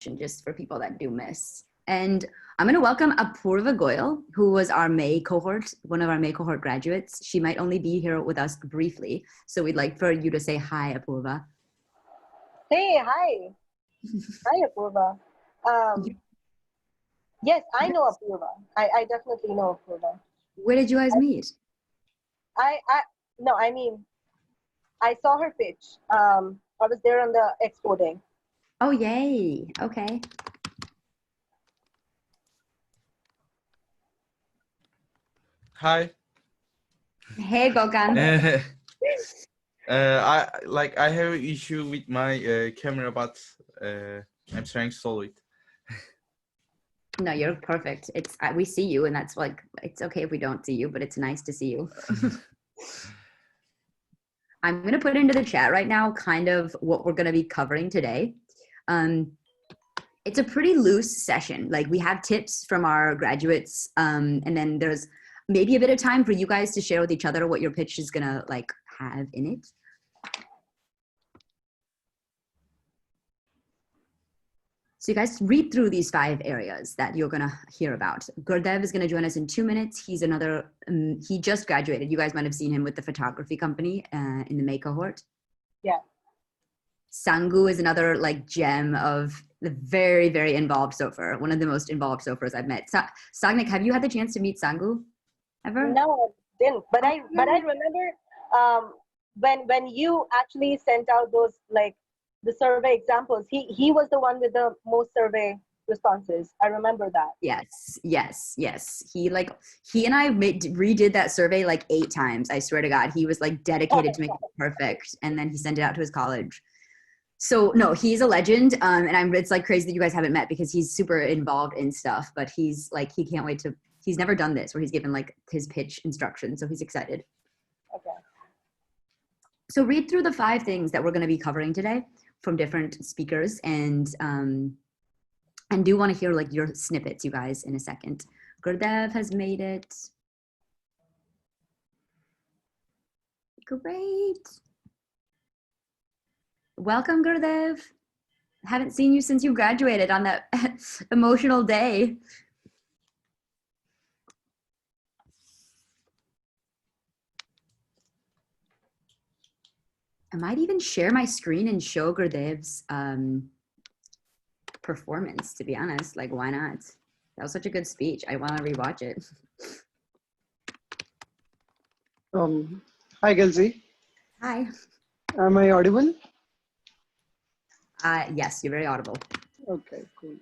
just for people that do miss. And I'm going to welcome Apurva Goyal, who was our May cohort, one of our May cohort graduates. She might only be here with us briefly, so we'd like for you to say hi, Apurva. Hey, hi. Hi, Apurva. Yes, I know Apurva. I definitely know Apurva. Where did you guys meet? No, I mean, I saw her pitch. I was there on the expo day. Oh, yay. Okay. Hi. Hey, Gokan. I have an issue with my camera, but I'm trying to solve it. No, you're perfect. We see you, and that's like, it's okay if we don't see you, but it's nice to see you. I'm going to put into the chat right now kind of what we're going to be covering today. It's a pretty loose session. Like, we have tips from our graduates, and then there's maybe a bit of time for you guys to share with each other what your pitch is going to like have in it. So you guys read through these 5 areas that you're gonna hear about. Gurdev is gonna join us in 2 minutes. He's another, he just graduated. You guys might have seen him with the photography company in the May cohort. Yeah. Sangu is another like gem of the very, very involved SoFer. One of the most involved SoFers I've met. Sagnik, have you had the chance to meet Sangu ever? No, I didn't. But I remember when you actually sent out those like the survey examples, he was the one with the most survey responses. I remember that. Yes. He and I redid that survey like 8 times. I swear to God, he was like dedicated to make it perfect. And then he sent it out to his college. So no, he's a legend. And it's like crazy that you guys haven't met because he's super involved in stuff, but he's like, he can't wait he's never done this where he's given like his pitch instructions. So he's excited. Okay. So read through the 5 things that we're going to be covering today from different speakers, and do want to hear like your snippets, you guys, in a second. Gurdev has made it. Great. Welcome, Gurdev. Haven't seen you since you graduated on that emotional day. I might even share my screen and show Gurdev's performance, to be honest. Like, why not? That was such a good speech. I want to rewatch it. Hi, Kelsey. Hi. Am I audible? Yes, you're very audible. Okay, cool.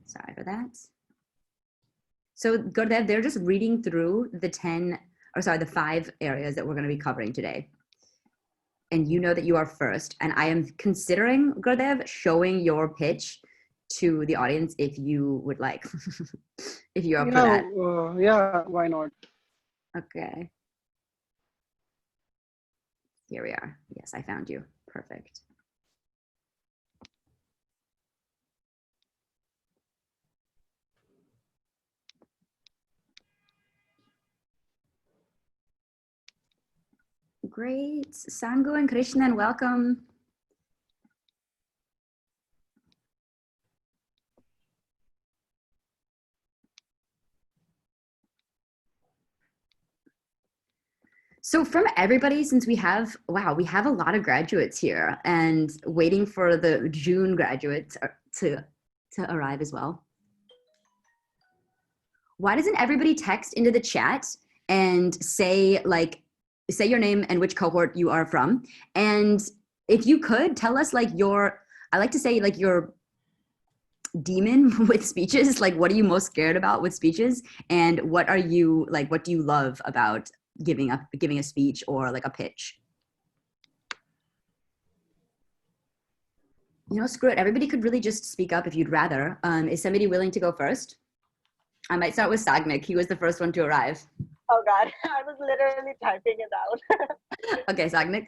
Sorry for that. So Gurdev, they're just reading through the 5 areas that we're going to be covering today. And you know that you are first. And I am considering, Gurdev, showing your pitch to the audience if you would like, if you're up for that. Yeah, why not? Okay. Here we are. Yes, I found you. Perfect. Great. Sangu and Krishnan, welcome. So from everybody, since we have a lot of graduates here and waiting for the June graduates to arrive as well. Why doesn't everybody text into the chat and say your name and which cohort you are from? And if you could tell us like I like to say like your demon with speeches, like what are you most scared about with speeches? And what do you love about giving a speech or like a pitch? You know, screw it. Everybody could really just speak up if you'd rather. Is somebody willing to go first? I might start with Sagnik. He was the first one to arrive. Oh God, I was literally typing it out. Okay, Sagnik.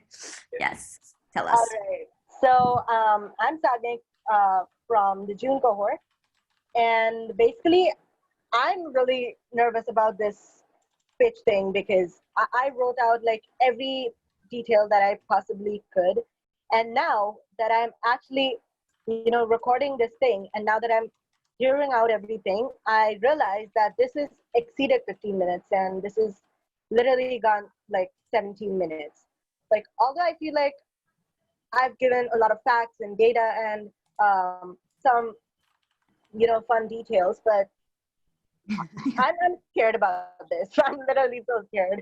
Yes, tell us. All right. So I'm Sagnik from the June cohort. And basically, I'm really nervous about this pitch thing because I wrote out like every detail that I possibly could. And now that I'm actually, recording this thing, and now that I'm hearing out everything, I realized that this is exceeded 15 minutes and this is literally gone like 17 minutes. Like, although I feel like I've given a lot of facts and data and some, fun details, but I'm scared about this. I'm literally so scared.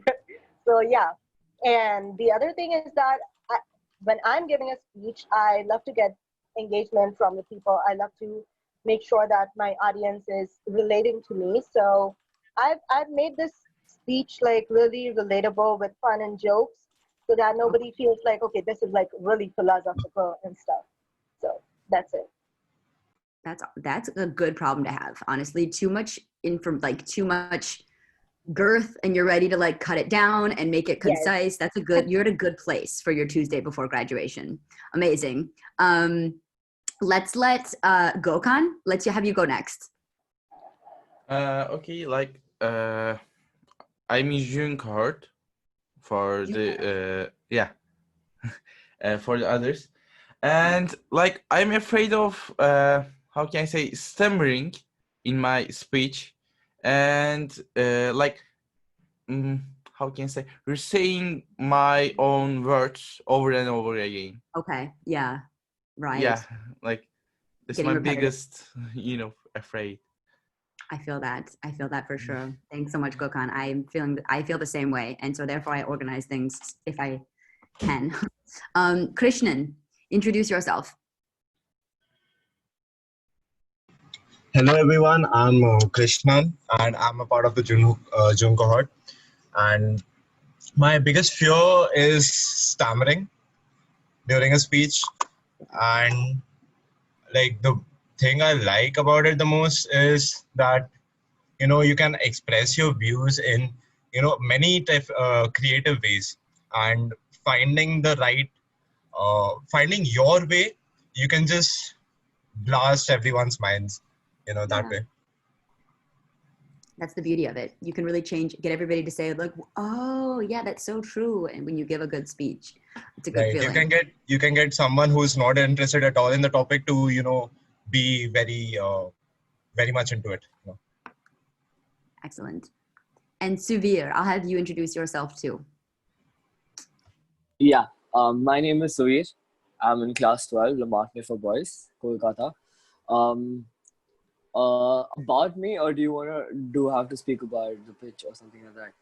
So yeah. And the other thing is that when I'm giving a speech, I love to get engagement from the people. I love to make sure that my audience is relating to me. So I've made this speech like really relatable with fun and jokes so that nobody feels like, okay, this is like really philosophical and stuff. So that's it. That's a good problem to have, honestly. Too much too much girth, and you're ready to like cut it down and make it concise. Yes. You're at a good place for your Tuesday before graduation. Amazing. Let's let Gokhan, let's have you go next. Okay, I'm in June cohort for the for the others, and like I'm afraid of how can I say stammering in my speech, and how can I say saying my own words over and over again. Okay. Yeah. Right. Yeah, like it's my biggest, afraid. I feel that for sure. Thanks so much, Gokhan. I feel the same way, and so therefore I organize things if I can. Krishnan, introduce yourself. Hello everyone, I'm Krishnan and I'm a part of the June cohort. And my biggest fear is stammering during a speech. And like the thing I like about it the most is that, you can express your views in, many creative ways, and finding your way, you can just blast everyone's minds, that way. That's the beauty of it. You can really get everybody to say like, oh yeah, that's so true. And when you give a good speech, it's a good feeling. You can get someone who's not interested at all in the topic to, be very, very much into it. Excellent. And Suvir, I'll have you introduce yourself too. Yeah, my name is Suvir. I'm in class 12, Lamartne for Boys, Kolkata. About me, or do you have to speak about the pitch or something like that?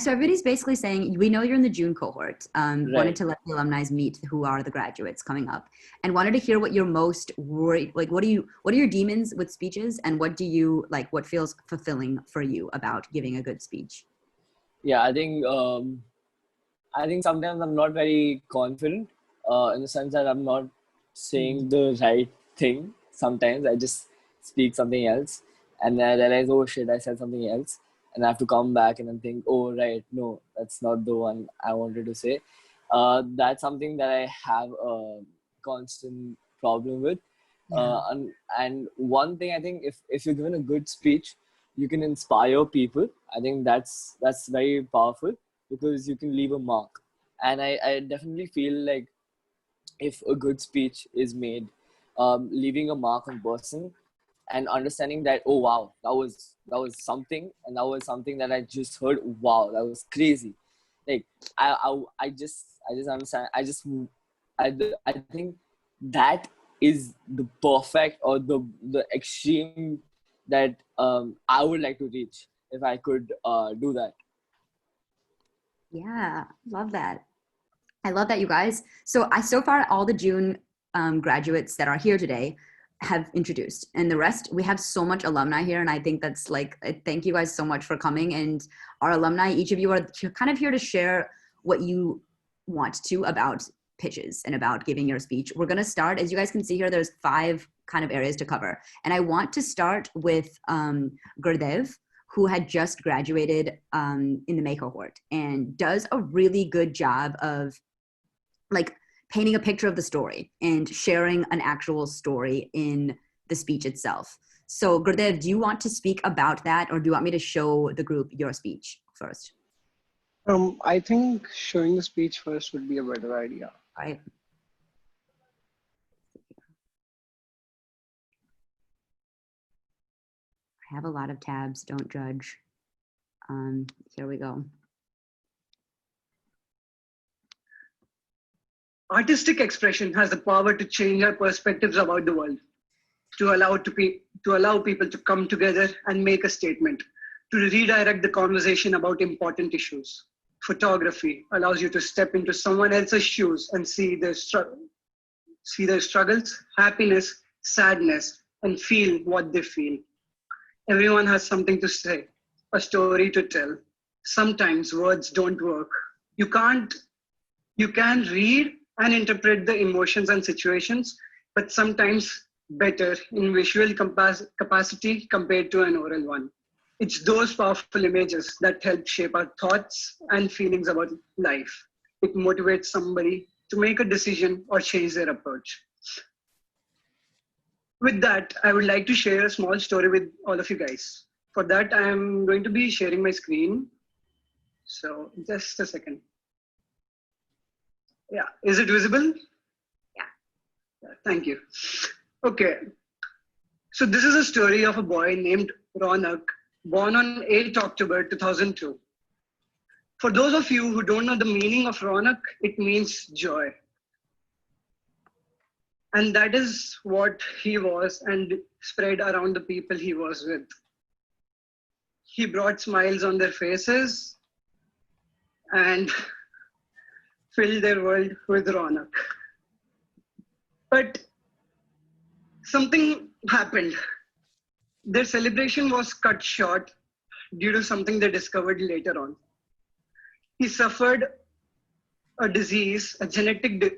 So everybody's basically saying, we know you're in the June cohort. Right. Wanted to let the alumni meet who are the graduates coming up, and wanted to hear what you're most worried, like what are your demons with speeches, and what do you like, what feels fulfilling for you about giving a good speech? Yeah, I think sometimes I'm not very confident in the sense that I'm not saying the right thing. Sometimes I just speak something else and then I realize, oh shit, I said something else, and I have to come back and then think, oh right, no, that's not the one I wanted to say. That's something that I have a constant problem with. And one thing, I think if you're given a good speech, you can inspire people. I think that's very powerful because you can leave a mark. And I definitely feel like if a good speech is made, leaving a mark on person and understanding that, oh wow, that was something, and that was something that I just heard. Wow, that was crazy. Like I just understand. I think that is the perfect or the extreme that I would like to reach if I could do that. Yeah, love that. I love that, you guys. So far all the June graduates that are here today have introduced, and the rest, we have so much alumni here, and I think that's like, thank you guys so much for coming. And our alumni, each of you are kind of here to share what you want to about pitches and about giving your speech. We're going to start, as you guys can see here, there's 5 kind of areas to cover, and I want to start with Gurdev, who had just graduated in the May cohort and does a really good job of like painting a picture of the story and sharing an actual story in the speech itself. So Gurdev, do you want to speak about that, or do you want me to show the group your speech? first? I think showing the speech first would be a better idea. Right. I have a lot of tabs, don't judge. Here we go. Artistic expression has the power to change our perspectives about the world, to allow people to come together and make a statement, to redirect the conversation about important issues. Photography allows you to step into someone else's shoes and see their struggles, happiness, sadness, and feel what they feel. Everyone has something to say, a story to tell. Sometimes words don't work. You can read and interpret the emotions and situations, but sometimes better in visual capacity compared to an oral one. It's those powerful images that help shape our thoughts and feelings about life. It motivates somebody to make a decision or change their approach. With that, I would like to share a small story with all of you guys. For that, I am going to be sharing my screen. So just a second. Yeah, is it visible? Yeah. Thank you. Okay. So this is a story of a boy named Ronak, born on 8 October 2002. For those of you who don't know the meaning of Ronak, it means joy. And that is what he was and spread around the people he was with. He brought smiles on their faces and filled their world with Ronak. But something happened. Their celebration was cut short due to something they discovered later on. He suffered a disease, a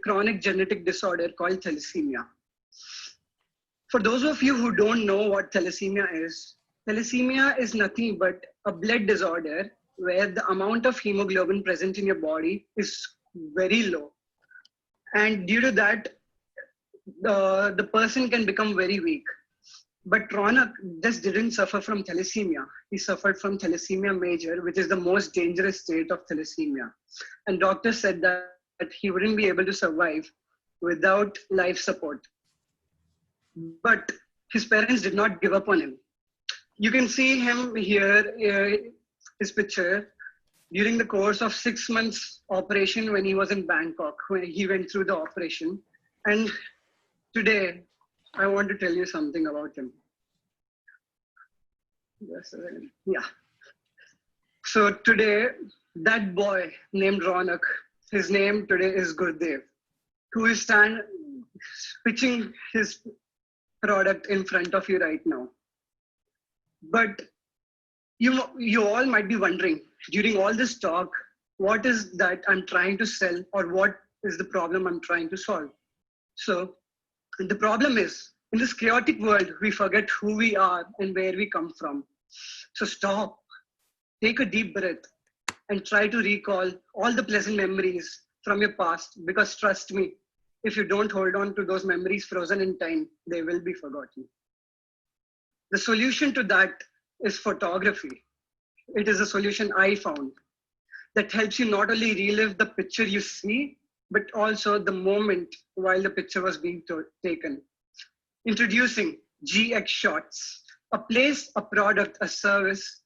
chronic genetic disorder called thalassemia. For those of you who don't know what thalassemia is nothing but a blood disorder where the amount of hemoglobin present in your body is very low. And due to that, the person can become very weak. But Ronak just didn't suffer from thalassemia. He suffered from thalassemia major, which is the most dangerous state of thalassemia. And doctors said that he wouldn't be able to survive without life support. But his parents did not give up on him. You can see him here, his picture, during the course of 6 months operation when he was in Bangkok, when he went through the operation. And today, I want to tell you something about him. Yeah. So today, that boy named Ronak, his name today is Gurdev, who is pitching his product in front of you right now. But you all might be wondering, during all this talk, what is that I'm trying to sell or what is the problem I'm trying to solve? So the problem is, in this chaotic world, we forget who we are and where we come from. So stop, take a deep breath and try to recall all the pleasant memories from your past, because trust me, if you don't hold on to those memories frozen in time, they will be forgotten. The solution to that is photography. It is a solution I found that helps you not only relive the picture you see, but also the moment while the picture was being taken. Introducing GX Shots, a place, a product, a service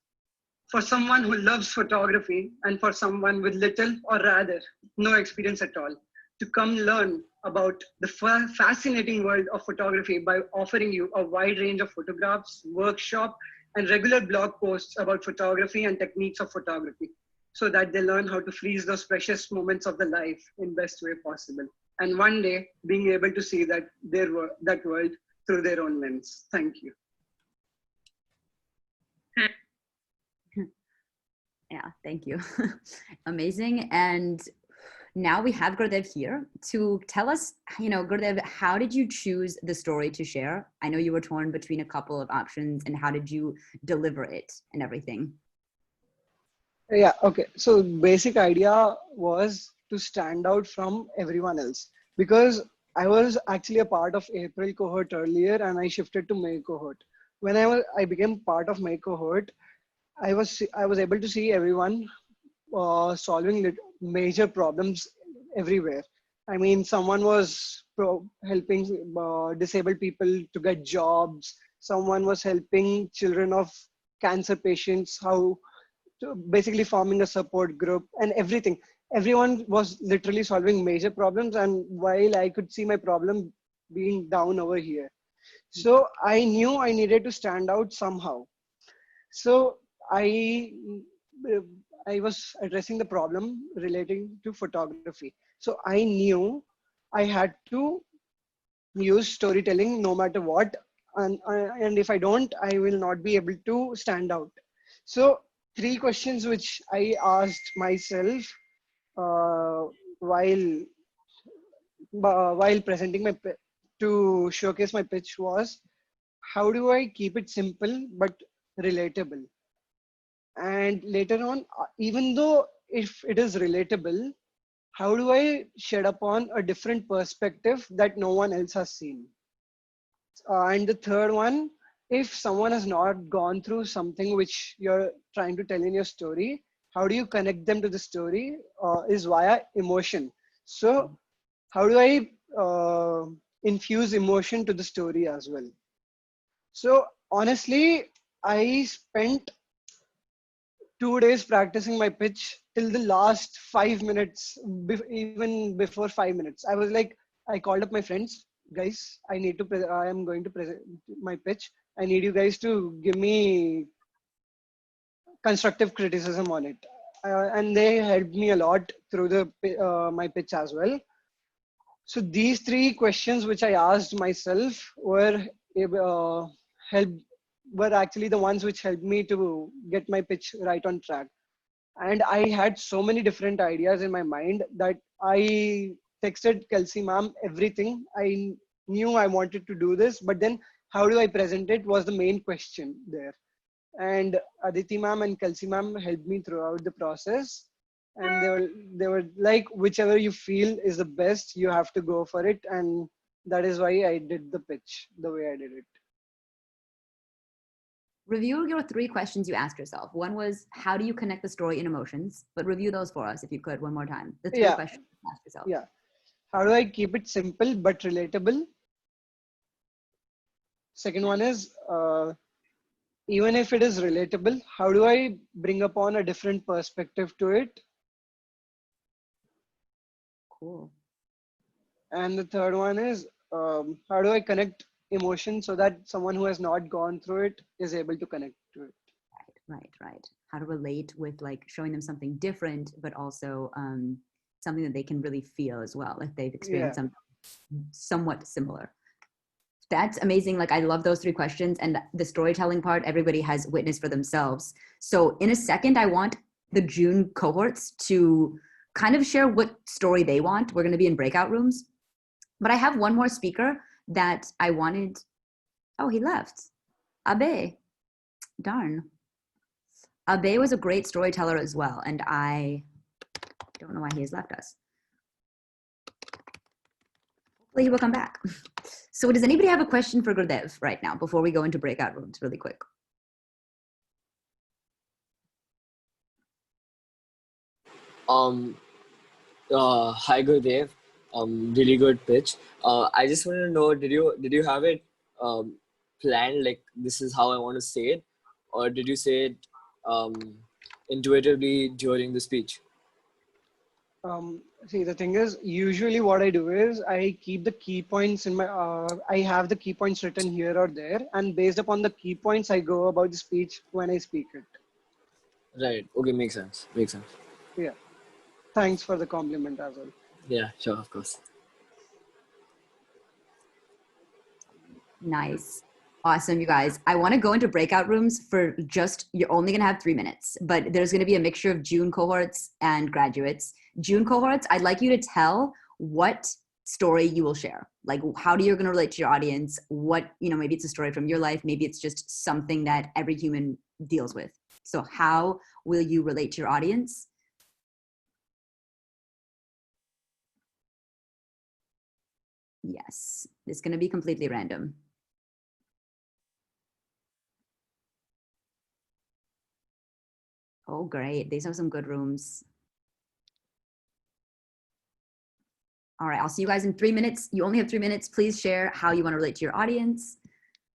for someone who loves photography and for someone with little or rather no experience at all to come learn about the fascinating world of photography by offering you a wide range of photographs, workshop, and regular blog posts about photography and techniques of photography, so that they learn how to freeze those precious moments of the life in best way possible. And one day being able to see that world through their own lens. Thank you. Yeah, thank you. Amazing. And now we have Gurdev here to tell us, Gurdev, how did you choose the story to share? I know you were torn between a couple of options, and how did you deliver it and everything? Yeah, okay. So basic idea was to stand out from everyone else, because I was actually a part of April cohort earlier and I shifted to May cohort. When I became part of May cohort, I was able to see everyone solving major problems everywhere. I mean, someone was helping disabled people to get jobs. Someone was helping children of cancer patients how to basically forming a support group and everything. Everyone was literally solving major problems, and while I could see my problem being down over here, so I knew I needed to stand out somehow. So I I was addressing the problem relating to photography. So I knew I had to use storytelling no matter what, and if I don't, I will not be able to stand out. So three questions which I asked myself uh, while while presenting to showcase my pitch was, how do I keep it simple but relatable? And later on, even though if it is relatable, how do I shed upon a different perspective that no one else has seen? And the third one, if someone has not gone through something which you're trying to tell in your story, how do you connect them to the story? Is via emotion. So how do I infuse emotion to the story as well? So honestly, I spent 2 days practicing my pitch till the last 5 minutes, even before 5 minutes. I was like, I called up my friends, guys, I am going to present my pitch. I need you guys to give me constructive criticism on it. And they helped me a lot through my pitch as well. So these three questions which I asked myself help were actually the ones which helped me to get my pitch right on track. And I had so many different ideas in my mind that I texted Kelsey ma'am everything. I knew I wanted to do this, but then how do I present it was the main question there. And Aditi ma'am and Kelsey ma'am helped me throughout the process. And they were like, whichever you feel is the best, you have to go for it. And that is why I did the pitch the way I did it. Review your three questions you asked yourself. One was, how do you connect the story and emotions? But review those for us if you could one more time. The three questions you asked yourself. Yeah. How do I keep it simple but relatable? Second one is, even if it is relatable, how do I bring upon a different perspective to it? Cool. And the third one is, how do I connect emotion so that someone who has not gone through it is able to connect to it? Right. How to relate with like showing them something different, but also something that they can really feel as well if they've experienced something somewhat similar. That's amazing. Like, I love those three questions, and the storytelling part, everybody has witnessed for themselves. So in a second, I want the June cohorts to kind of share what story they want. We're going to be in breakout rooms, but I have one more speaker that I wanted. Oh, he left. Abe. Darn. Abe was a great storyteller as well, and I don't know why he has left us. Hopefully he will come back. So does anybody have a question for Gurdev right now before we go into breakout rooms really quick? Hi Gurdev. Really good pitch. I just want to know, did you have it planned, like this is how I want to say it, or did you say it intuitively during the speech? See, the thing is, usually what I do is I keep the key points in my, I have the key points written here or there, and based upon the key points, I go about the speech when I speak it. Right. Okay, makes sense. Makes sense. Yeah. Thanks for the compliment as well. Yeah, sure, of course. Nice. Awesome, you guys. I want to go into breakout rooms for you're only going to have 3 minutes, but there's going to be a mixture of June cohorts and graduates. June cohorts, I'd like you to tell what story you will share. Like, how you're going to relate to your audience, maybe it's a story from your life, maybe it's just something that every human deals with. So how will you relate to your audience? Yes, it's going to be completely random. Oh, great. These are some good rooms. All right, I'll see you guys in 3 minutes. You only have 3 minutes. Please share how you want to relate to your audience.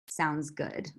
Sounds good.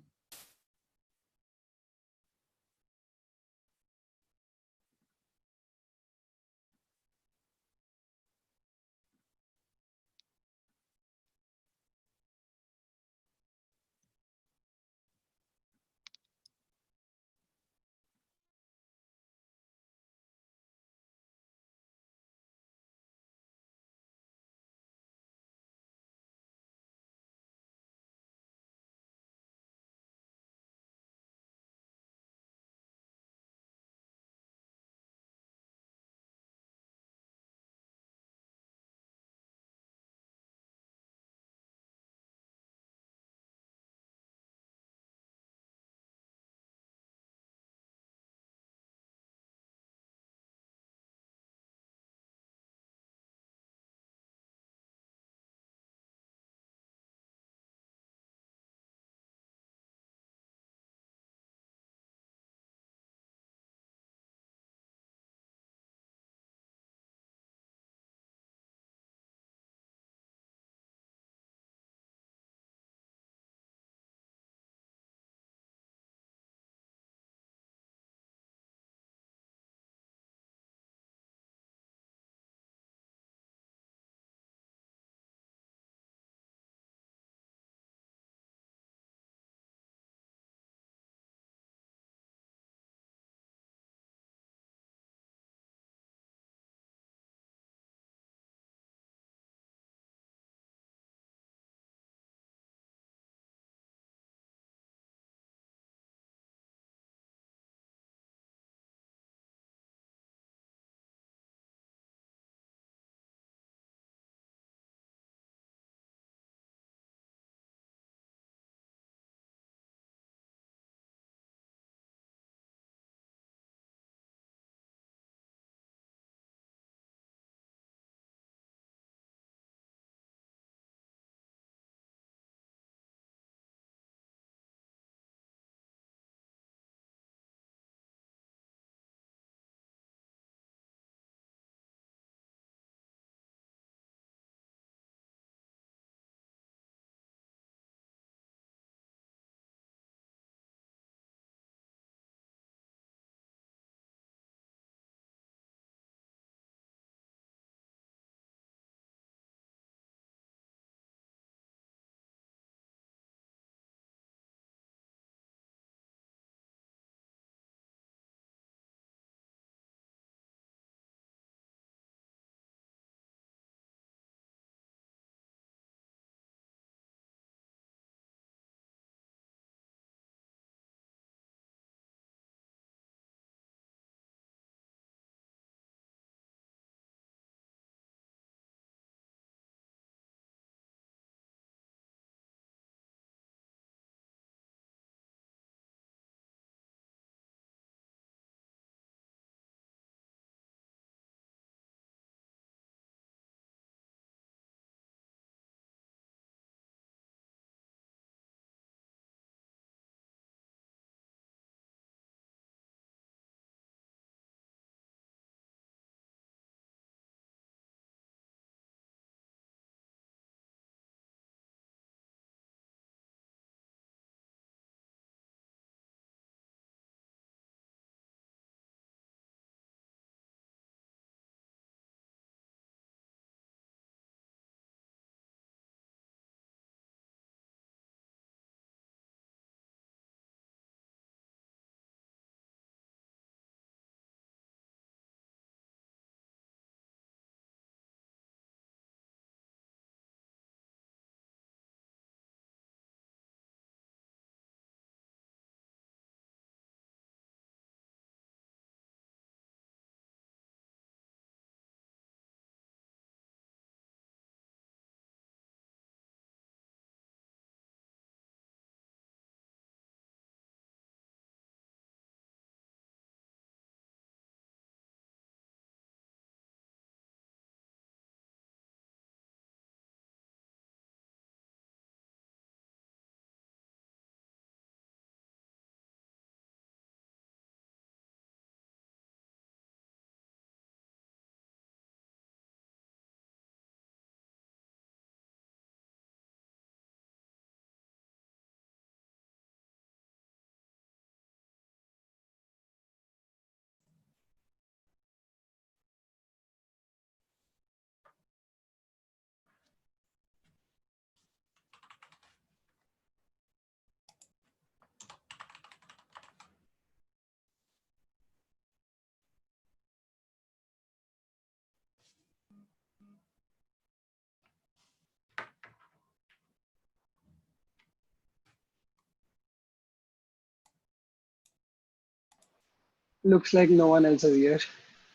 Looks like no one else is here.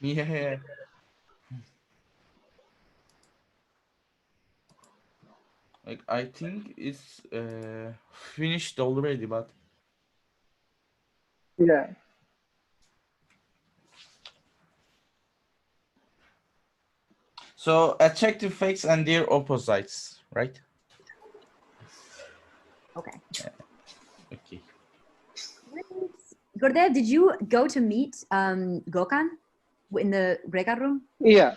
Yeah. Like I think it's finished already, but Yeah. so attractive facts and their opposites, right? Okay. Okay. Gurdev, did you go to meet Gokhan in the breakout room? Yeah.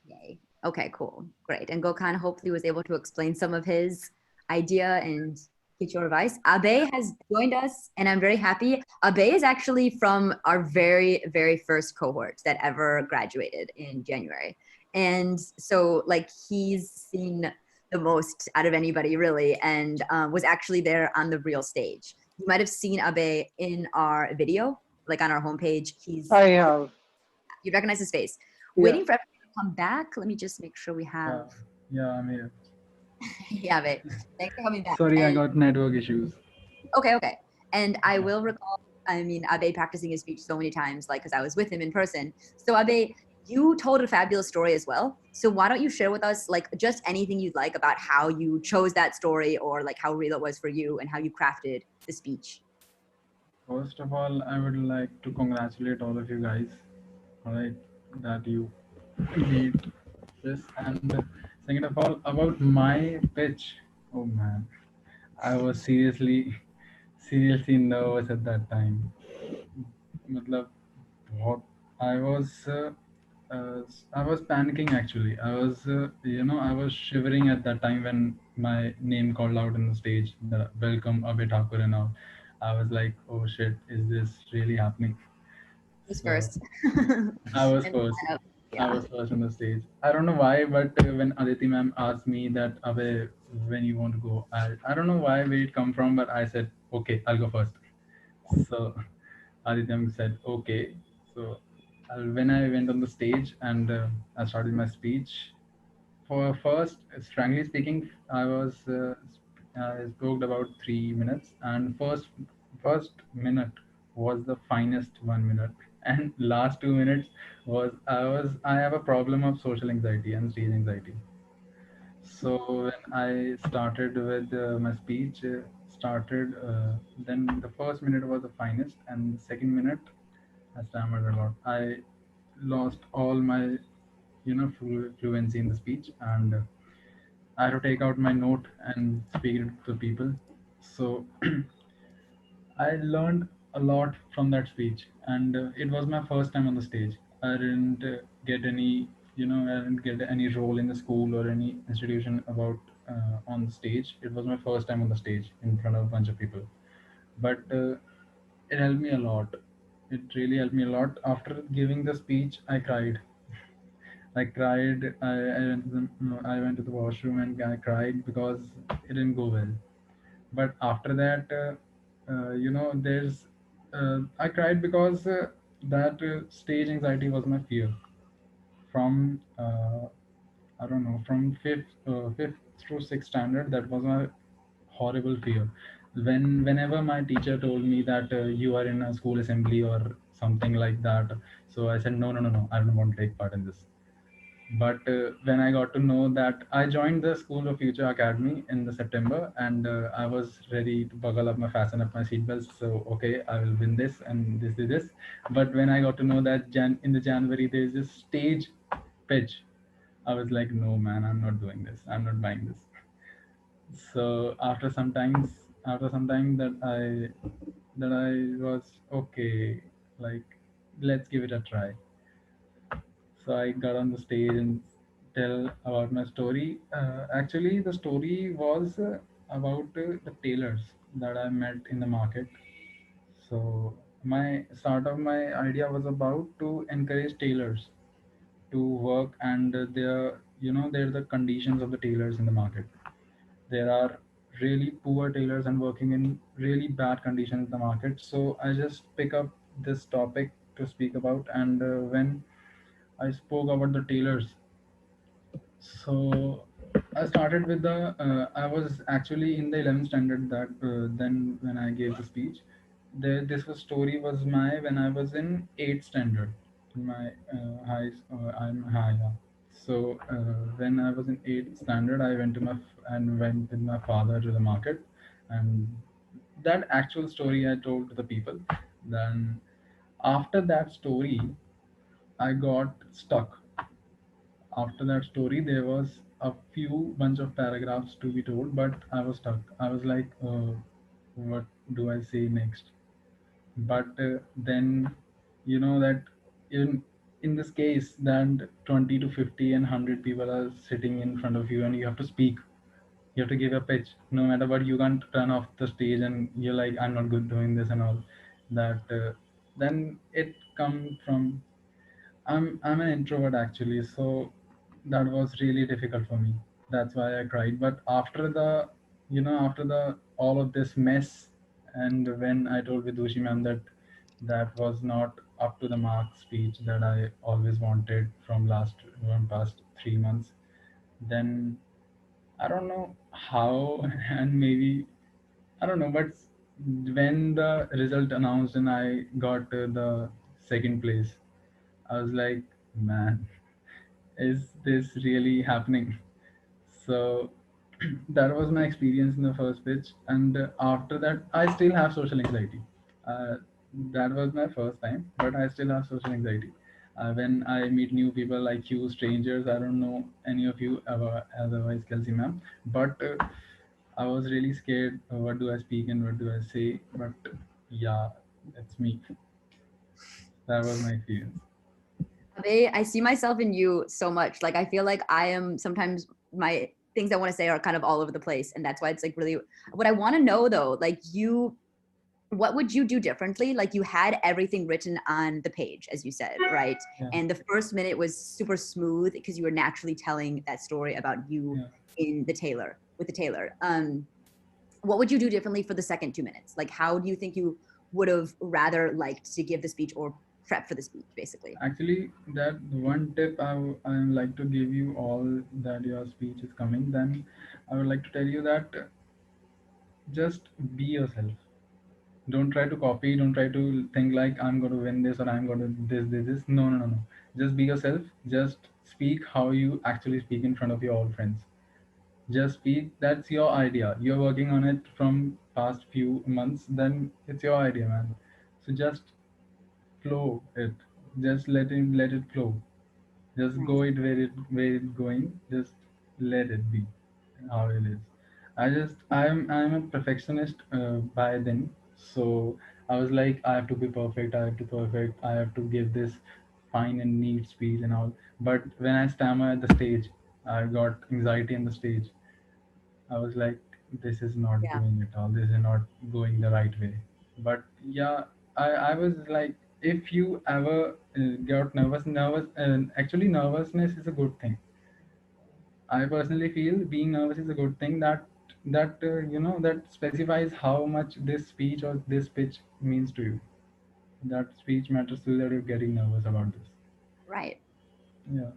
Yay. Okay, cool. Great. And Gokhan hopefully was able to explain some of his idea and get your advice. Abe has joined us, and I'm very happy. Abe is actually from our very, very first cohort that ever graduated in January. And so, like, he's seen the most out of anybody, really, and was actually there on the real stage. You might have seen Abe in our video, like on our homepage. I have. You recognize his face. Yeah. Waiting for everyone to come back. Let me just make sure we have. Yeah, I'm here. Yeah, babe. Thanks for coming back. Sorry, I And- got network issues. Okay. And I will recall, I mean, Abe practicing his speech so many times, like, because I was with him in person. So, Abe, you told a fabulous story as well. So, why don't you share with us, like, just anything you'd like about how you chose that story or, like, how real it was for you and how you crafted the speech? First of all, I would like to congratulate all of you guys, all right, that you made this. And second of all, about my pitch, oh man, I was seriously nervous at that time. Matlab, what I was, I was panicking actually. I was shivering at that time when my name called out on the stage, the welcome Abhay Thakur and all. I was like, oh shit, is this really happening? Who's So first? I was And first. kind of, I yeah. was first on the stage. I don't know why, but when Aditi ma'am asked me that, Abhay, when you want to go, I don't know why where it come from, but I said, okay, I'll go first. So Aditya said, okay. So when I went on the stage and I started my speech, for first, frankly speaking, I spoke about 3 minutes, and first minute was the finest 1 minute, and last 2 minutes I have a problem of social anxiety and stage anxiety. So when I started with my speech, then the first minute was the finest, and the second minute I stammered a lot. I lost all my, fluency in the speech, and I had to take out my note and speak it to people. So I learned a lot from that speech, and it was my first time on the stage. I didn't get any, I didn't get any role in the school or any institution about on the stage. It was my first time on the stage in front of a bunch of people, but it helped me a lot. It really helped me a lot. After giving the speech, I cried. I cried. I went to the washroom and I cried because it didn't go well. But after that, I cried because that stage anxiety was my fear from I don't know, from fifth through sixth standard. That was my horrible fear. Whenever my teacher told me that you are in a school assembly or something like that, so I said no, I don't want to take part in this. But when I got to know that I joined the School of Future Academy in the September, and I was ready to buckle up my fasten up my seatbelts. So okay, I will win this and this. But when I got to know that in the January there's this stage pitch, I was like, no man, I'm not doing this. I'm not buying this. So after some time that I was okay, like let's give it a try. So I got on the stage and tell about my story. Actually, the story was about the tailors that I met in the market. So my start of my idea was about to encourage tailors to work, and they're the conditions of the tailors in the market. There are really poor tailors and working in really bad conditions in the market. So I just pick up this topic to speak about, and when I spoke about the tailors. So I started with I was actually in the 11th standard that then when I gave the speech. this was story was my when I was in 8th standard. My I'm high. Yeah. So when I was in 8th standard, I went with my father to the market, and that actual story I told to the people. Then after that story, I got stuck. After that story, there was a few bunch of paragraphs to be told, but I was stuck. I was like, what do I say next? But then that in this case that 20 to 50 and 100 people are sitting in front of you and you have to speak, you have to give a pitch no matter what. You can't turn off the stage and you're like, I'm not good doing this and all that. Then it come from, I'm an introvert actually, so that was really difficult for me. That's why I cried. But after the, after the all of this mess, and when I told Vidushi ma'am that that was not up to the mark speech that I always wanted from past 3 months, then I don't know how, and maybe I don't know, but when the result announced and I got the second place, I was like, man, is this really happening? So that was my experience in the first pitch. And after that, I still have social anxiety. Uh, that was my first time, but I still have social anxiety. When I meet new people like you, strangers, I don't know any of you ever, otherwise, Kelsey ma'am. But I was really scared. What do I speak and what do I say? But yeah, that's me. That was my experience. I see myself in you so much. Like, I feel like I am sometimes my things I want to say are kind of all over the place. And that's why it's like really what I want to know though, like what would you do differently? Like you had everything written on the page, as you said, right? Yeah. And the first minute was super smooth because you were naturally telling that story about you in the tailor with the tailor. What would you do differently for the second 2 minutes? Like, how do you think you would have rather liked to give the speech or prep for the speech, basically? Actually, that one tip I would like to give you all that your speech is coming, then I would like to tell you that just be yourself. Don't try to copy, don't try to think like I'm going to win this or I'm going to this. No, no, no, no. Just be yourself. Just speak how you actually speak in front of your old friends. Just speak, that's your idea. You're working on it from past few months, then it's your idea, man. So just flow it. Just let it flow. Just Nice. go it where it's going. Just let it be how it is. I'm a perfectionist by then. So I was like, I have to be perfect. I have to perfect. I have to give this fine and neat speech and all. But when I stammer at the stage, I got anxiety on the stage. I was like, this is not Yeah. going at all. This is not going the right way. But yeah, I was like, if you ever got nervous, actually nervousness is a good thing. I personally feel being nervous is a good thing. That specifies how much this speech or this pitch means to you. That speech matters to you, that you're getting nervous about this. Right. Yeah.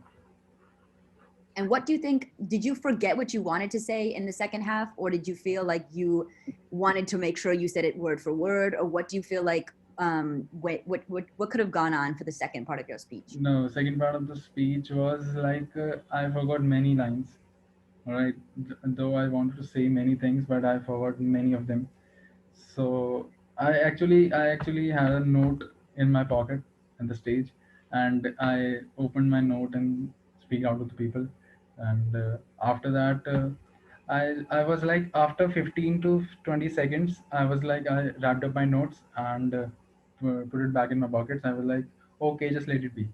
And what do you think, did you forget what you wanted to say in the second half, or did you feel like you wanted to make sure you said it word for word, or what do you feel like, what could have gone on for the second part of your speech? No, second part of the speech was like I forgot many lines. All right, though I wanted to say many things, but I forgot many of them. So I actually had a note in my pocket at the stage, and I opened my note and speak out to the people. And after that, I was like, after 15 to 20 seconds, I was like, I wrapped up my notes and put it back in my pockets. I was like, okay, just let it be.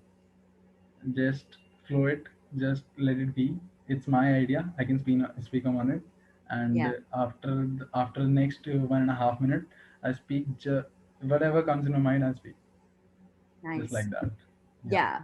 Just flow it. Just let it be. It's my idea. I can speak on it. And Yeah. after the next 1.5 minutes, I speak whatever comes in my mind. I speak just Nice. like that. Yeah.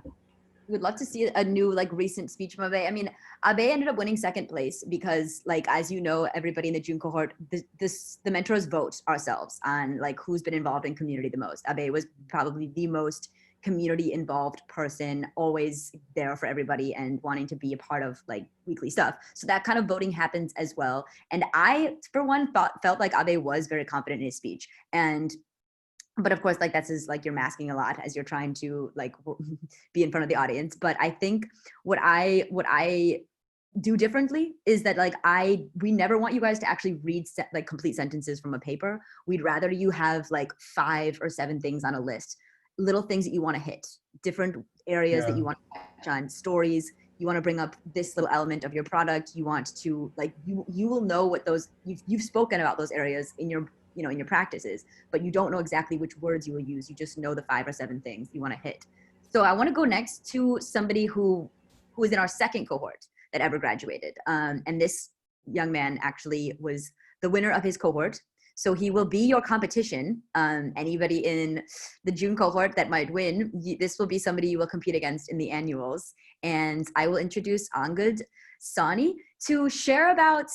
We'd love to see a new like recent speech from Abe. I mean, Abe ended up winning second place because, like, as you know, everybody in the June cohort, the mentors vote ourselves on like who's been involved in community the most. Abe was probably the most community involved person, always there for everybody and wanting to be a part of like weekly stuff. So that kind of voting happens as well. And I, for one, felt like Abe was very confident in his speech. And but of course, like that's is like you're masking a lot as you're trying to like be in front of the audience. But I think what I do differently is that like we never want you guys to actually read like complete sentences from a paper. We'd rather you have like 5 or 7 things on a list, little things that you want to hit, different areas that you want to touch on, stories. You want to bring up this little element of your product. You want to like you will know what those you've spoken about those areas in your in your practices, but you don't know exactly which words you will use. You just know the 5 or 7 things you want to hit. So I want to go next to somebody who is in our second cohort that ever graduated. And this young man actually was the winner of his cohort. So he will be your competition. Anybody in the June cohort that might win, this will be somebody you will compete against in the annuals. And I will introduce Angad Sani to share about